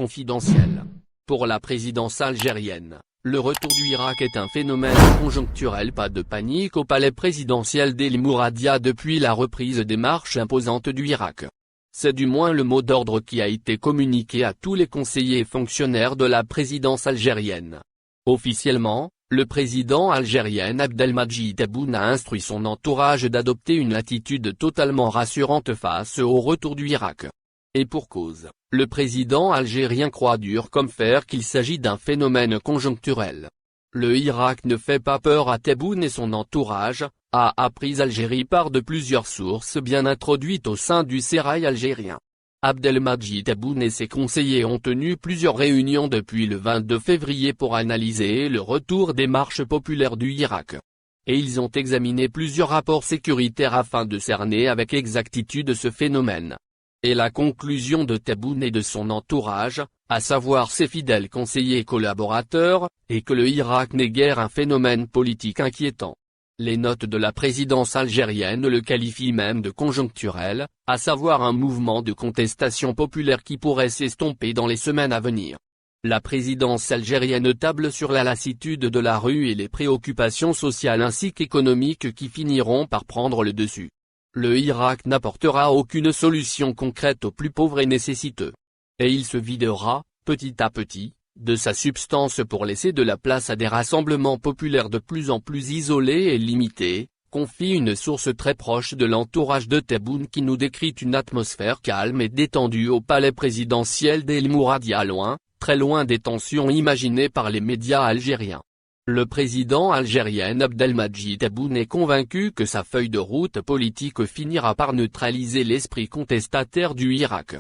confidentiel. Pour la présidence algérienne, le retour du Irak est un phénomène conjoncturel. Pas de panique au palais présidentiel d'El Mouradia depuis la reprise des marches imposantes du Irak. C'est du moins le mot d'ordre qui a été communiqué à tous les conseillers et fonctionnaires de la présidence algérienne. Officiellement, le président algérien Abdelmadjid Tebboune a instruit son entourage d'adopter une attitude totalement rassurante face au retour du Irak. Et pour cause, le président algérien croit dur comme fer qu'il s'agit d'un phénomène conjoncturel. Le Irak ne fait pas peur à Tebboune et son entourage, a appris Algérie par de plusieurs sources bien introduites au sein du sérail algérien. Abdelmadjid Tebboune et ses conseillers ont tenu plusieurs réunions depuis le 22 février pour analyser le retour des marches populaires du Irak. Et ils ont examiné plusieurs rapports sécuritaires afin de cerner avec exactitude ce phénomène. Et la conclusion de Tebboune et de son entourage, à savoir ses fidèles conseillers et collaborateurs, est que le Irak n'est guère un phénomène politique inquiétant. Les notes de la présidence algérienne le qualifient même de conjoncturel, à savoir un mouvement de contestation populaire qui pourrait s'estomper dans les semaines à venir. La présidence algérienne table sur la lassitude de la rue et les préoccupations sociales ainsi qu'économiques qui finiront par prendre le dessus. Le Irak n'apportera aucune solution concrète aux plus pauvres et nécessiteux. Et il se videra, petit à petit, de sa substance pour laisser de la place à des rassemblements populaires de plus en plus isolés et limités, confie une source très proche de l'entourage de Tebboune qui nous décrit une atmosphère calme et détendue au palais présidentiel d'El Mouradia, loin, très loin des tensions imaginées par les médias algériens. Le président algérien Abdelmadjid Tebboune est convaincu que sa feuille de route politique finira par neutraliser l'esprit contestataire du Irak.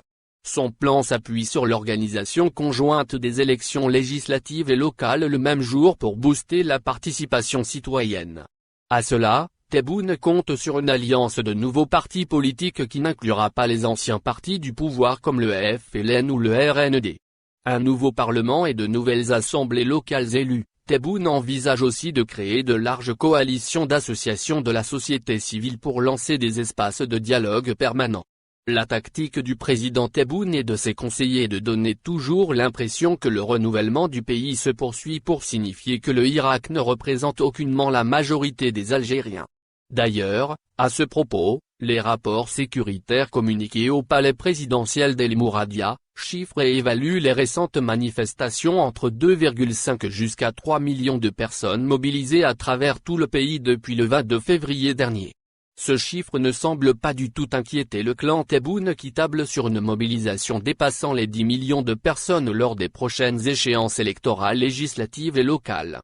Son plan s'appuie sur l'organisation conjointe des élections législatives et locales le même jour pour booster la participation citoyenne. À cela, Tebboune compte sur une alliance de nouveaux partis politiques qui n'inclura pas les anciens partis du pouvoir comme le FLN ou le RND. Un nouveau parlement et de nouvelles assemblées locales élues. Tebboune envisage aussi de créer de larges coalitions d'associations de la société civile pour lancer des espaces de dialogue permanents. La tactique du président Tebboune et de ses conseillers est de donner toujours l'impression que le renouvellement du pays se poursuit pour signifier que le Irak ne représente aucunement la majorité des Algériens. D'ailleurs, à ce propos, les rapports sécuritaires communiqués au palais présidentiel d'El Mouradia, chiffrent et évaluent les récentes manifestations entre 2,5 jusqu'à 3 millions de personnes mobilisées à travers tout le pays depuis le 22 février dernier. Ce chiffre ne semble pas du tout inquiéter le clan Tebboune qui table sur une mobilisation dépassant les 10 millions de personnes lors des prochaines échéances électorales législatives et locales.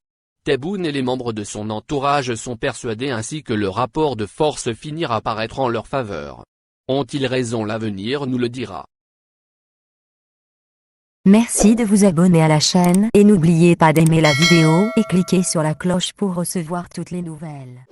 Tebboune et les membres de son entourage sont persuadés ainsi que le rapport de force finira par être en leur faveur. Ont-ils raison? L'avenir nous le dira. Merci de vous abonner à la chaîne et n'oubliez pas d'aimer la vidéo et cliquer sur la cloche pour recevoir toutes les nouvelles.